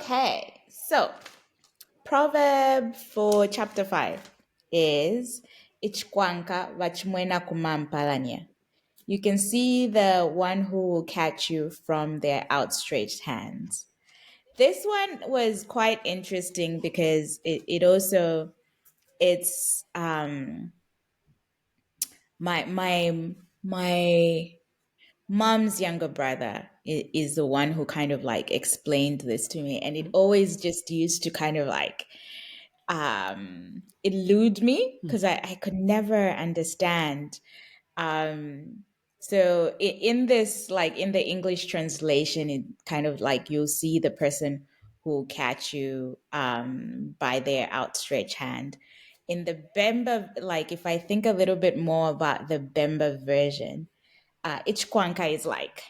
Okay, so proverb for chapter 5 is Ichkwanka vachmwena kumampalanya. You can see the one who will catch you from their outstretched hands. This one was quite interesting because it also it's my mom's younger brother is the one who kind of like explained this to me, and it always just used to kind of like elude me because I could never understand. um so in this, like in the English translation, it kind of like you'll see the person who will catch you by their outstretched hand. In the Bemba, like if I think a little bit more about the Bemba version, Ichkwanka is like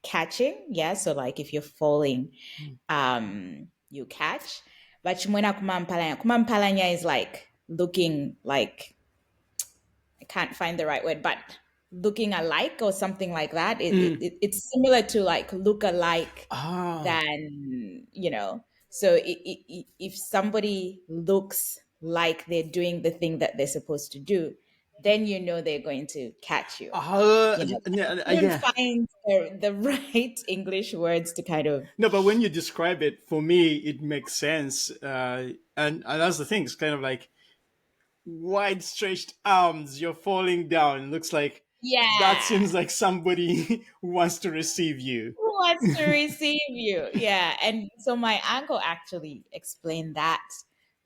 catching, yeah. So like if you're falling, you catch. But Chimwena Kumampalanya is like looking like, I can't find the right word, but looking alike or something like that. It's similar to like look alike Ah, than, you know. So if somebody looks like they're doing the thing that they're supposed to do, then you know they're going to catch you. You know, I couldn't yeah. find the right English words to kind of. No, but when you describe it, for me, it makes sense. And that's the thing. It's kind of like wide stretched arms. You're falling down. It looks like that Yeah. seems like somebody who wants to receive you. Who wants to receive you? Yeah. And so my uncle actually explained that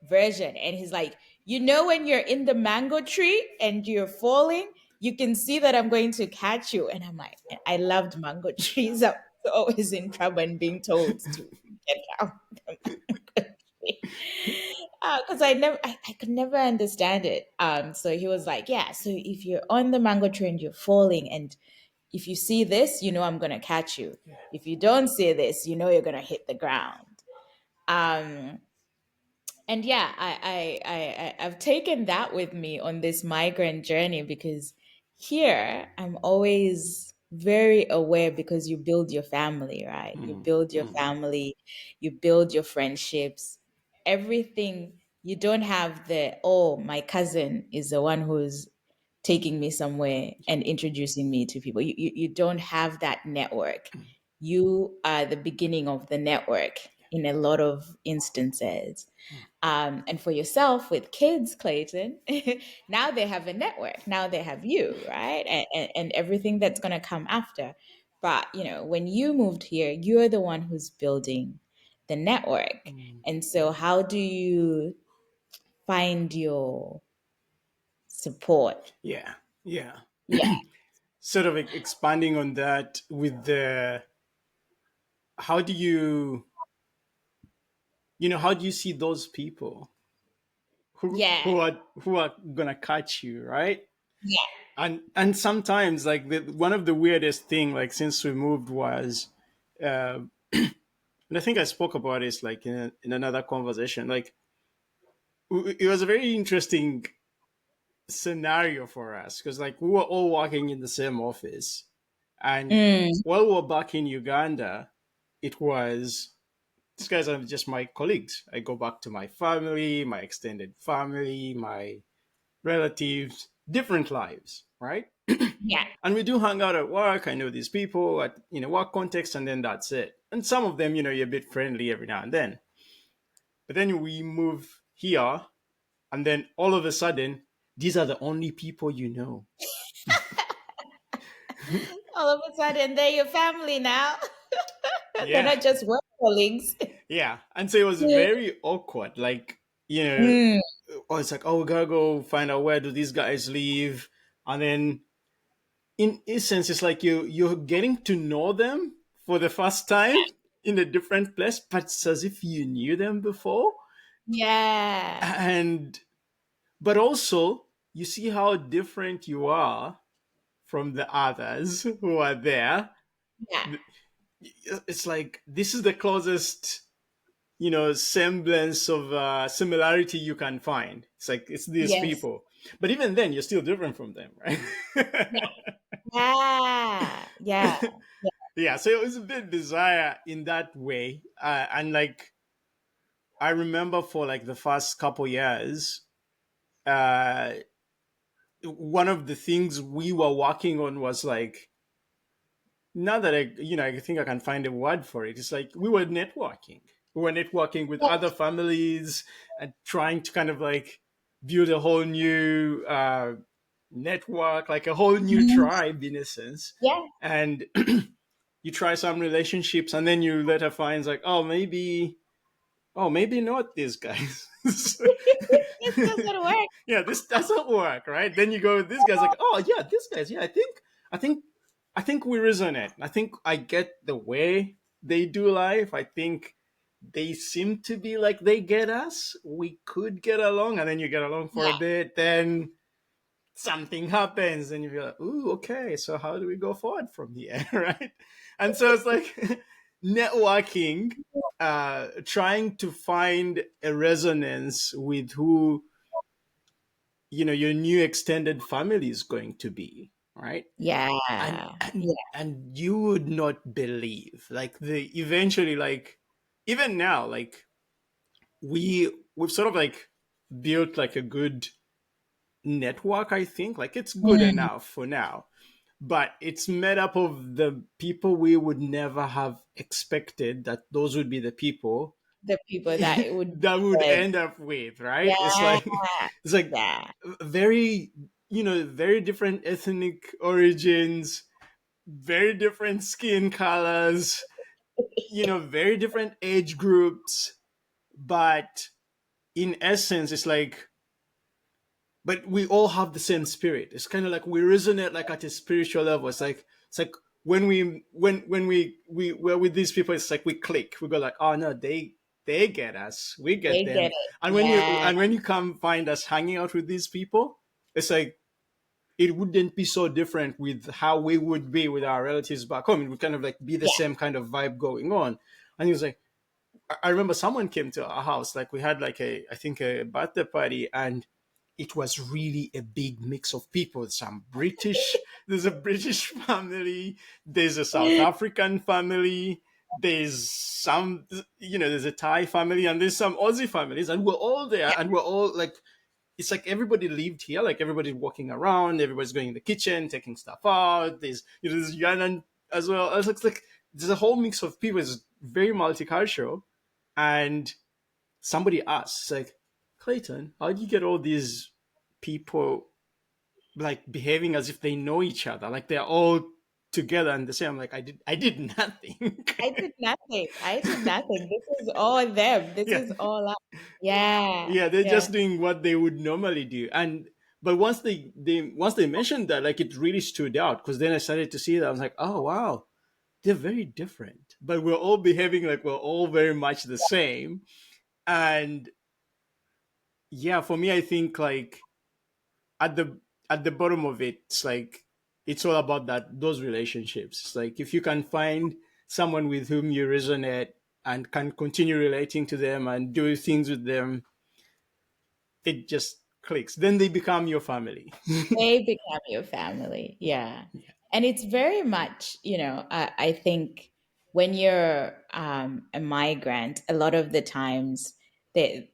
version. And he's like, when you're in the mango tree and you're falling, you can see that I'm going to catch you. And I'm like, I loved mango trees. I was always in trouble and being told to get out the mango tree. Because I could never understand it. So he was like, yeah, so if you're on the mango tree and you're falling, and if you see this, I'm going to catch you. If you don't see this, you're going to hit the ground. Um, and yeah, I've taken that with me on this migrant journey, because here I'm always very aware, because you build your family, right? You build your family, you build your friendships, everything. You don't have my cousin is the one who's taking me somewhere and introducing me to people. You don't have that network. You are the beginning of the network in a lot of instances. And for yourself with kids, Clayton, now they have a network. Now they have you, right? And everything that's going to come after. But, when you moved here, you're the one who's building the network. And so, how do you find your support? Yeah, yeah. Yeah. Sort of expanding on that with the how do you how do you see those people who Yeah. who are gonna catch you, right? Yeah. And sometimes like one of the weirdest thing like since we moved was uh, and I think I spoke about this like in another conversation. Like it was a very interesting scenario for us because like we were all working in the same office, and Mm, while we were back in Uganda, it was these guys are just my colleagues. I go back to my family, my extended family, my relatives, different lives, right? yeah. And we do hang out at work. I know these people at work context, and then that's it. And some of them, you're a bit friendly every now and then. But then we move here, and then all of a sudden, these are the only people you know. All of a sudden, they're your family now. They're Yeah, not just work colleagues. yeah. And so it was very awkward. Like, Mm, oh, it's like, oh, we gotta go find out where do these guys live, and then in essence, it's like you're getting to know them for the first time in a different place, but it's as if you knew them before. yeah. And but also you see how different you are from the others who are there. Yeah. It's like this is the closest semblance of similarity you can find. It's like it's these Yes. people, but even then you're still different from them, right? Yeah. Yeah. Yeah, so it was a bit bizarre in that way, and like I remember for like the first couple years, uh, one of the things we were working on was like, now that I think I can find a word for it. It's like we were networking. We were networking with other families and trying to kind of like build a whole new network, like a whole new Mhm. tribe in a sense. Yeah. And you try some relationships, and then you later find it's like, oh, maybe not these guys. It doesn't work. Yeah, this doesn't work, right? Then you go with this guy's like, oh yeah, this guy's yeah, I think I think we resonate. I think I get the way they do life. I think they seem to be like they get us. We could get along, and then you get along for a Yeah. bit, then something happens, and you feel like, ooh, okay, so how do we go forward from here? Right? And so it's like networking, trying to find a resonance with who your new extended family is going to be, right? Yeah. and and Yeah. and you would not believe like the eventually, like even now, like we've sort of like built like a good network. I think like it's good Mm, enough for now, but it's made up of the people we would never have expected that those would be the people the people that it would that we would be. end up with, right? It's Yeah. like it's like Yeah. very, very different ethnic origins, very different skin colors, very different age groups, but in essence it's like, but we all have the same spirit. It's kind of like we resonate like at a spiritual level. It's like when we're with these people, it's like we click. We go like, oh no, they get us, we get They get them. it. And Yeah. when you come find us hanging out with these people, it's like it wouldn't be so different with how we would be with our relatives back home. It would kind of like be the Yeah. same kind of vibe going on. And he was like, I remember someone came to our house, like we had like I think a birthday party, and it was really a big mix of people. There's a British family, there's a South African family, there's a Thai family, and there's some Aussie families, and we're all there, Yeah. and we're all like, it's like everybody lived here, like everybody's walking around, everybody's going in the kitchen, taking stuff out. There's Yanan as well. It's like there's a whole mix of people. It's very multicultural. And somebody asks, like, Clayton, how do you get all these people like behaving as if they know each other, like they're all together and the same? I'm like, I did nothing. I did nothing. I did nothing. This is all them. This Yeah, is all us. Yeah. yeah, they're Yeah. just doing what they would normally do. And but once they mentioned that, like it really stood out, because then I started to see that. I was like, oh wow, they're very different, but we're all behaving like we're all very much the same. And yeah, for me, I think like at the at the bottom of it, it's like it's all about those relationships. It's like if you can find someone with whom you resonate and can continue relating to them and do things with them, it just clicks. Then they become your family. They become your family. Yeah. Yeah. And it's very much, I think when you're a migrant, a lot of the times that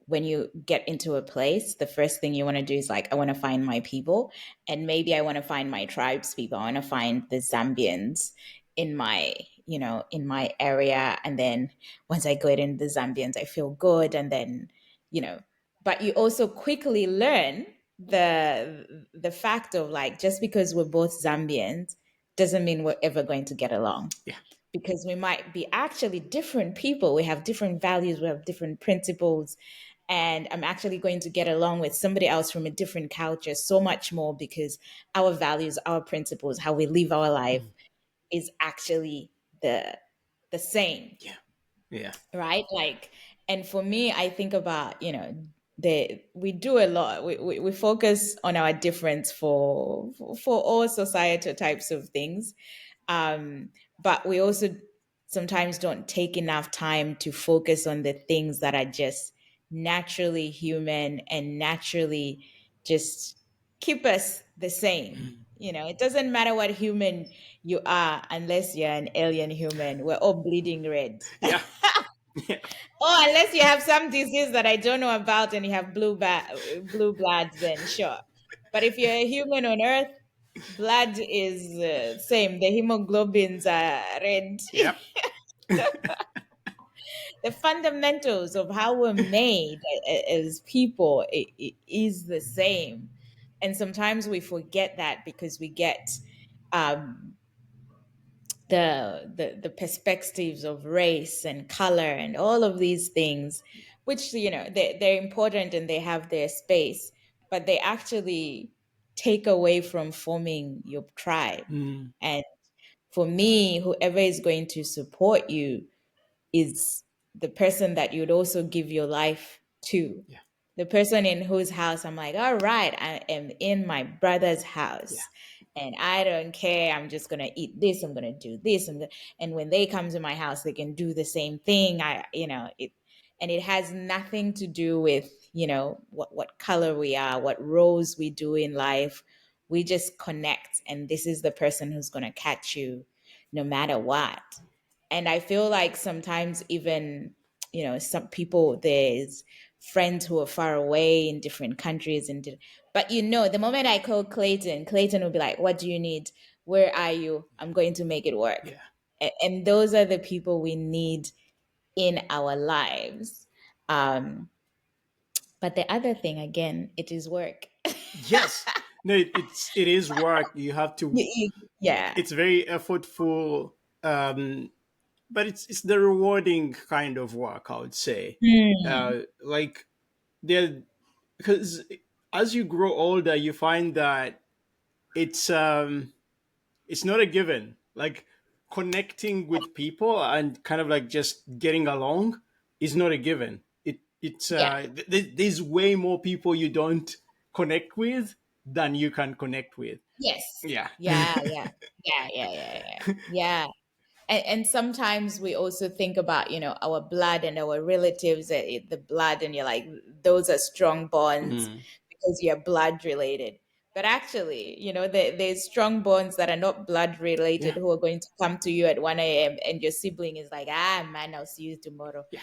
when you get into a place, the first thing you want to do is like, I want to find my people. And maybe I want to find my tribes people. I want to find the Zambians in my, in my area. And then once I get in the Zambians, I feel good. And then, you know, but you also quickly learn the fact of like just because we're both Zambians doesn't mean we're ever going to get along, Yeah. because we might be actually different people. We have different values, we have different principles, and I'm actually going to get along with somebody else from a different culture so much more because our values, our principles, how we live our life Mm. is actually the same, Yeah. Yeah. right? Like, and for me, I think about, we do a lot. We focus on our difference for all societal types of things. But we also sometimes don't take enough time to focus on the things that are just naturally human and naturally just keep us the same. Mm. It doesn't matter what human you are unless you're an alien human. We're all bleeding red. Yeah. Yeah. Oh, unless you have some disease that I don't know about and you have blue blood, then sure. But if you're a human on Earth, blood is same. The hemoglobins are red. Yep. The fundamentals of how we're made as people is the same, and sometimes we forget that because we get um, the perspectives of race and color and all of these things, which they're important and they have their space, but they actually take away from forming your tribe. Mm, And for me, whoever is going to support you is the person that you'd also give your life to. yeah. The person in whose house I'm like, all right, I am in my brother's Yeah. house and I don't care. I'm just going to eat this. I'm going to do this. And when they come to my house, they can do the same thing. And it has nothing to do with, what color we are, what roles we do in life. We just connect. And this is the person who's going to catch you no matter what. And I feel like sometimes even, some people, there's friends who are far away in different countries but the moment I call Clayton will be like, what do you need? Where are you? I'm going to make it work. Yeah. And those are the people we need in our lives. But the other thing, again, it is work. Yes. No, it is work. You have to. Yeah. It's very effortful, but it's the rewarding kind of work, I would say. Hmm. Like there, because as you grow older, you find that it's it's not a given. Like connecting with people and kind of like just getting along is not a given. It's Yeah. there's way more people you don't connect with than you can connect with. Yes. Yeah. Yeah. Yeah. Yeah. Yeah. Yeah. Yeah. Yeah. And sometimes we also think about our blood and our relatives, the blood, and you're like, those are strong bonds Mm. because you're blood related. But actually, there's strong bonds that are not blood Yeah. related who are going to come to you at 1 a.m. and your sibling is like, man, I'll see you tomorrow. Yeah.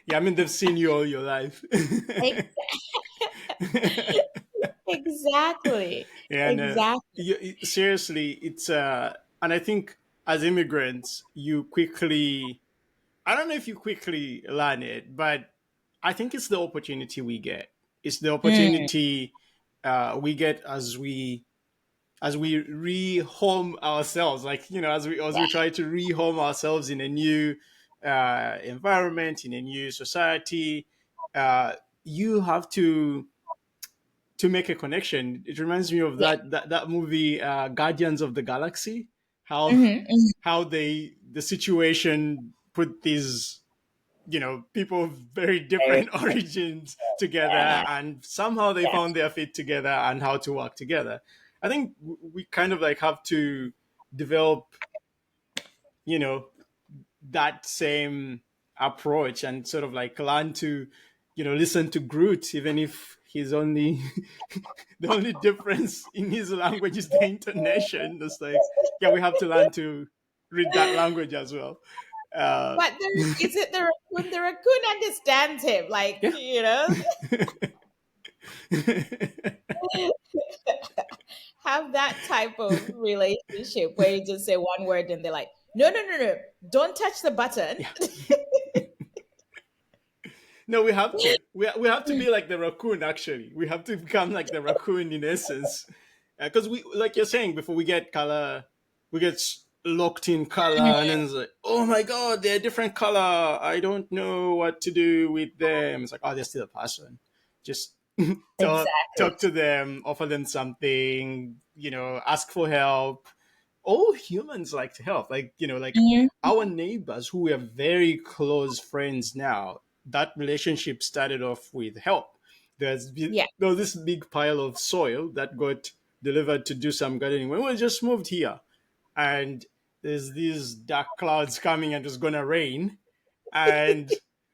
Yeah. I mean, they've seen you all your life. Ex- Exactly. Yeah. No. Exactly. Seriously, it's and I think as immigrants, you quickly. I don't know if you quickly learn it, but I think it's the opportunity we get. It's the Mm, opportunity we get as we rehome ourselves, like as we try to rehome ourselves in a new environment, in a new society. You have to make a connection. It reminds me of yeah. that movie, Guardians of the Galaxy. How Hmm. Hmm. how the situation put these people of very different origins together, Yeah. and somehow they Yeah. found their fit together and how to work together. I think we kind of like have to develop you know that same approach and sort of like learn to listen to Groot, even if he's only the only difference in his language is the intonation. It's like, yeah, we have to learn to read that language as well. uh But is it the raccoon? The raccoon understands him, like, yeah. have that type of relationship where you just say one word and they're like, no, no, no, no, don't touch the button. Yeah. No, we have to. We have to be like the raccoon. Actually, we have to become like the raccoon in essence, because we, like you're saying, before we get color, we get locked in color, and then it's like, oh my god, they're a different color. I don't know what to do with them. It's like, oh, they're still a person. Just talk Exactly. to them, offer them something. Ask for help. All humans like to help. Like like Mhm. our neighbors who we are very close friends now, that relationship started off with help. Yeah. There was this big pile of soil that got delivered to do some gardening when we just moved here, and there's these dark clouds coming and it's gonna rain, and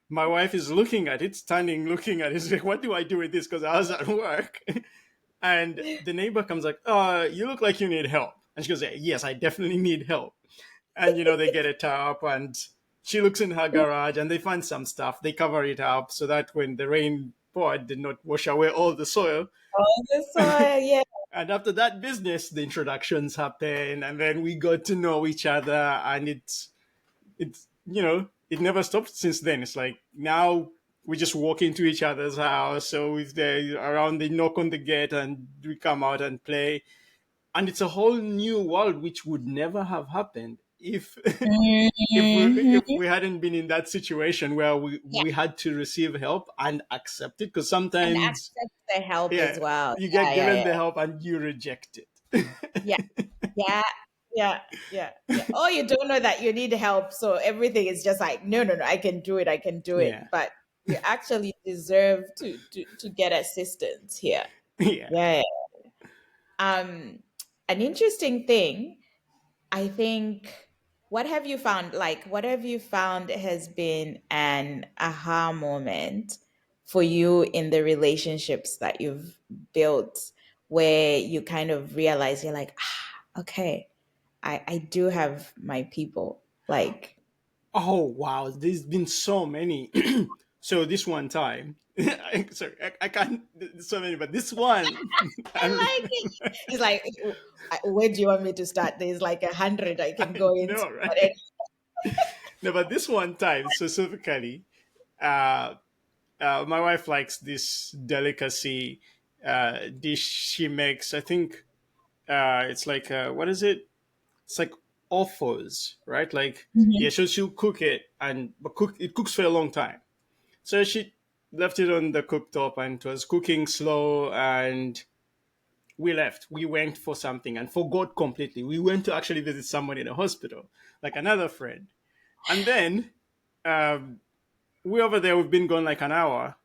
my wife is looking at it, standing looking at it, she's like, what do I do with this, because I was at work. And the neighbor comes like, you look like you need help. And she goes, yes, I definitely need help. And they get a tarp and She looks in her garage and they find some stuff. They cover it up so that when the rain poured, did not wash away all the soil. Oh, the soil, yeah. And after that business, the introductions happen, and then we got to know each other, and it's it never stopped since then. It's like now we just walk into each other's house. So if they're around, they knock on the gate, and we come out and play. And it's a whole new world which would never have happened if if Hmm. we hadn't been in that situation where Yeah, we had to receive help and accept it, because and sometimes accept the help as yeah, well. you Yeah, get yeah, given yeah, the help and you reject it. yeah, yeah, yeah, yeah, yeah. Oh, you don't know that you need help, so everything is just like, no, no, no, I can do it, I can do it. Yeah. But you actually deserve to get assistance here. Yeah. Yeah, yeah. An interesting thing, I think, what have you found? Like, what have you found has been an aha moment for you in the relationships that you've built, where you kind of realize you're like, ah, okay, I do have my people. Like, Oh wow, there's been so many. So this one time, sorry, I can't. There's so many, but this one, I'm, I like it. He's like, where do you want me to start? There's like 100 I can I go into. know, But it, right? No, but this one time specifically, uh, my wife likes this delicacy dish she makes. I think it's like what is it? It's like offals, right? Like yeah, Mhm. she'll cook it, and but it cooks for a long time. So she left it on the cooktop and it was cooking slow, and we left. We went for something and forgot completely. We went to actually visit someone in a hospital, like another friend. And then um, we over there, we've been gone like an hour.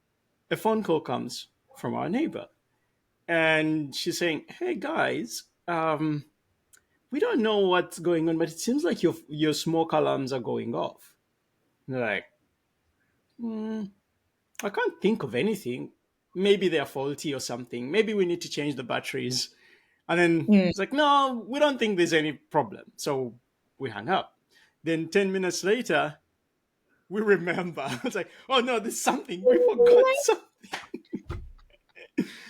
A phone call comes from our neighbor. And she's saying, "Hey guys, we don't know what's going on, but it seems like your smoke alarms are going off." And they're like, I can't think of anything. Maybe they're faulty or something. Maybe we need to change the batteries. And then Mm. it's like, no, we don't think there's any problem. So we hung up. Then 10 minutes later, we remember. It's like, oh no, there's something. We forgot something.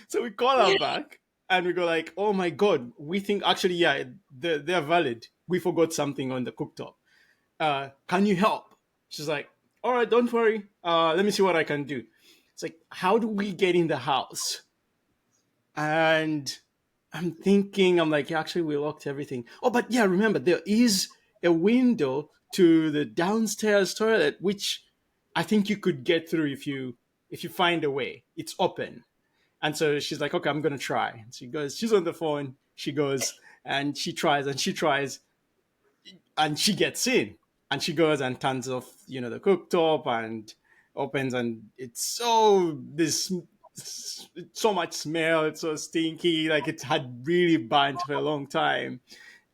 So we call her back and we go like, oh my God, we think actually, yeah, they're valid. We forgot something on the cooktop. Can you help? She's like, all right, don't worry. Let me see what I can do. It's like, how do we get in the house? And I'm thinking, I'm like, yeah, actually, we locked everything. Oh, but yeah, remember, there is a window to the downstairs toilet, which I think you could get through if you find a way. It's open. And so she's like, okay, I'm gonna try. And she goes, she's on the phone. She goes and she tries and she gets in and she goes and turns off the cooktop and opens, and it's so much smell, it's so stinky, like it had really burnt for a long time.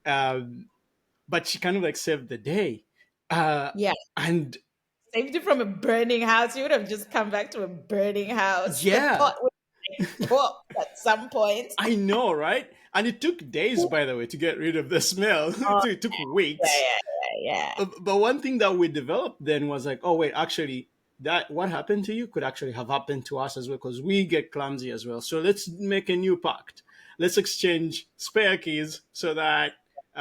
Um, but she kind of like saved the day. Yeah. And Saved you from a burning house. You would have just come back to a burning house. The yeah, pot would pop at some point. I know, right? And it took days, by the way, to get rid of the smell. Oh, It took yeah, weeks. yeah, yeah, But one thing that we developed then was like, oh wait, actually, that what happened to you could actually have happened to us as well, because we get clumsy as well. So let's make a new pact. Let's exchange spare keys so that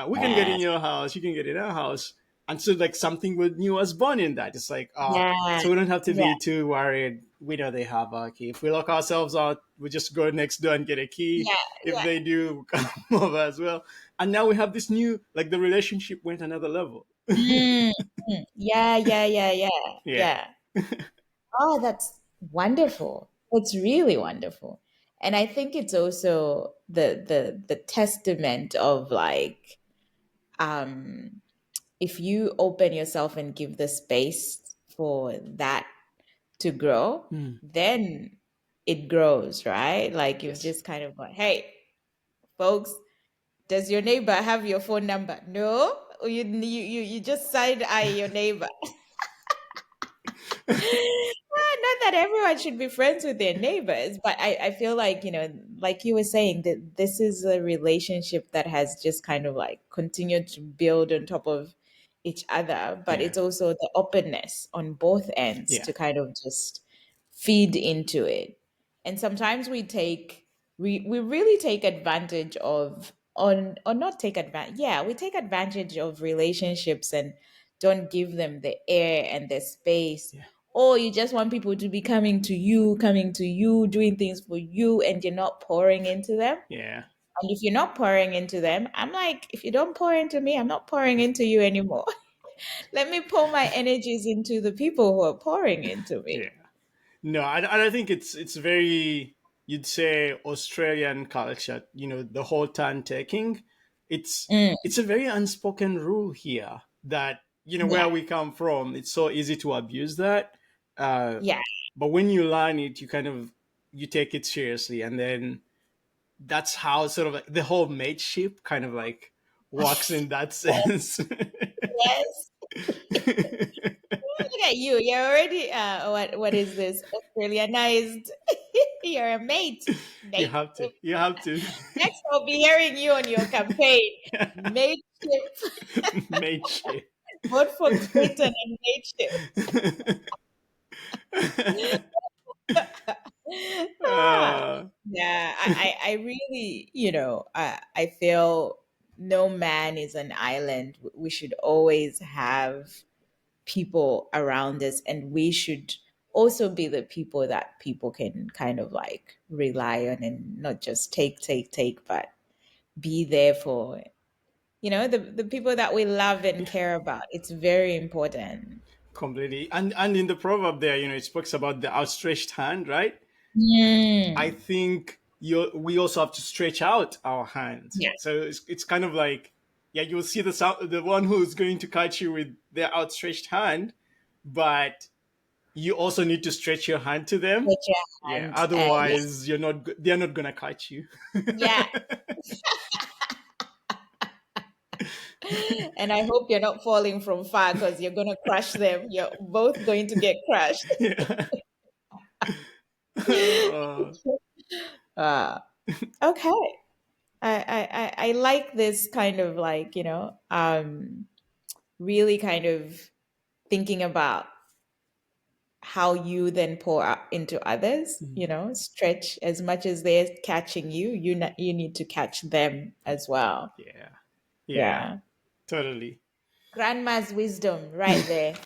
we can get yeah. in your house, you can get in our house, and so like something new was born in that. It's like, Yeah, so we don't have to yeah, be too worried. We know they have our key. If we lock ourselves out, we just go next door and get a key. yeah, If yeah. they do, we come over as well. And now we have this new, like the relationship went another level. Mm, mm. Yeah, yeah, yeah, yeah, Yeah. yeah. Oh, that's wonderful. It's really wonderful. And I think it's also the testament of like, um if you open yourself and give the space for that to grow, Hmm. then it grows, right? Like you've Yes. just kind of gone, hey, folks, does your neighbor have your phone number? No? Or you just side eye your neighbor. Not that everyone should be friends with their neighbors, but I feel like, like you were saying, that this is a relationship that has just kind of like continued to build on top of each other, but Yeah. it's also the openness on both ends Yeah. to kind of just feed into it. And sometimes we really take advantage of on or not take advantage. Yeah, we take advantage of relationships and don't give them the air and the space. Yeah. Or you just want people to be coming to you, doing things for you, and you're not pouring into them. Yeah. And if you're not pouring into them, I'm like, if you don't pour into me, I'm not pouring into you anymore. Let me pour my energies into the people who are pouring into Yeah. me. No, I don't think it's very, you'd say, Australian culture. The whole turn taking. It's Mm, it's a very unspoken rule here that yeah, where we come from. It's so easy to abuse that. Uh, yeah. but when you learn it, you take it seriously, and then that's how sort of like the whole mateship kind of like works in that sense. Yes. Look at you. You're already what is this? Australianized. You're a mate. You Mate. have to. You have to. Next I'll be hearing you on your campaign. Mateship. Mateship. Vote for Clayton and mateship. Ah, uh, yeah, I really, I feel no man is an island. We should always have people around us, and we should also be the people that people can kind of like rely on and not just take, but be there for, the people that we love and yeah, care about. It's very important. completely. And in the proverb there, it speaks about the outstretched hand, right? I Mm. think we also have to stretch out our hands. Yeah, So it's kind of like, yeah, you'll see the one who's going to catch you with their outstretched hand, but you also need to stretch your hand to them. put your Yeah, hand and yeah, otherwise they're not gonna catch you. yeah. And I hope you're not falling from far because you're going to crush them. You're both going to get crushed. Yeah. Uh, Uh, okay. I like this kind of like, really kind of thinking about how you then pour out into others, stretch as much as they're catching you, you need to catch them as well. yeah. Yeah. Yeah. Totally. Grandma's wisdom right there.